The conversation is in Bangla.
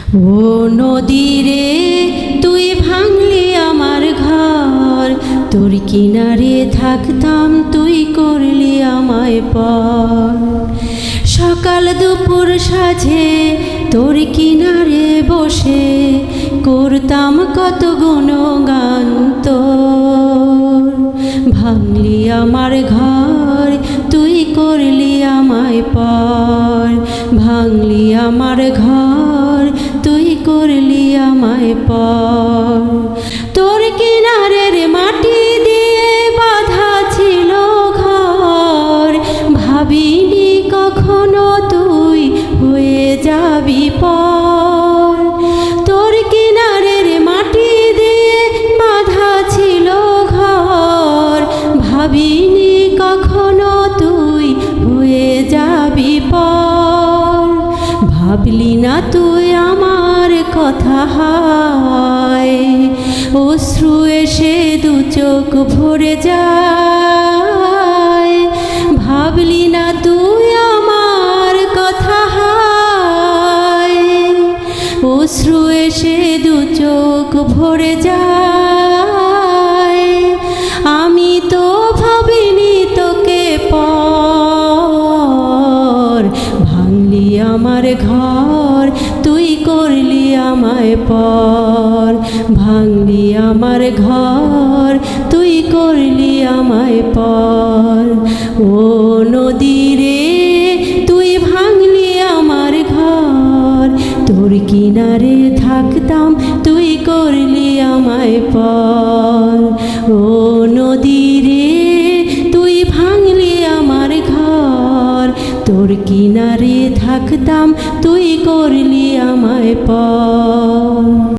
ও নদী রে তুই ভাঙলি আমার ঘর, তোর কিনারে থাকতাম তুই করলি আমায় পর। সকাল দুপুর সাঁঝে তোর কিনারে বসে করতাম কত গুণগান তোর। ভাঙলি আমার ঘর তুই করলি আমায় পর, ভাঙলি আমার ঘর তুই করলি আমায় পর। তোর কিনারের মাটি দিয়ে বাঁধা ছিল ঘর, ভাবিনি কখনো তুই হয়ে যাবি পর। তোর কিনারের মাটি দিয়ে বাঁধা ছিল ঘর, ভাবিনি কখনো তুই হয়ে যাবি পর। ভাবলি না তুই আমার কথা হায়, অশ্রু এসে দু চোখ ভরে যায়। ভাবলি না তুই আমার কথা হায়, অশ্রু এসে দু চোখ ভরে যায়। আমি তো ভাবিনি তোকে পর, ভাঙলি আমার ঘর তুই করলি আমায় পর। ভাঙলি আমার ঘর তুই করলি আমায় পর। ও নদী রে তুই ভাঙলি আমার ঘর, তোর কিনারে থাকতাম তুই করলি আমায় পর। ও নদী রে তুই ভাঙলি আমার ঘর, তোর কিনারে থাকতাম তুই করলি আমায় পর।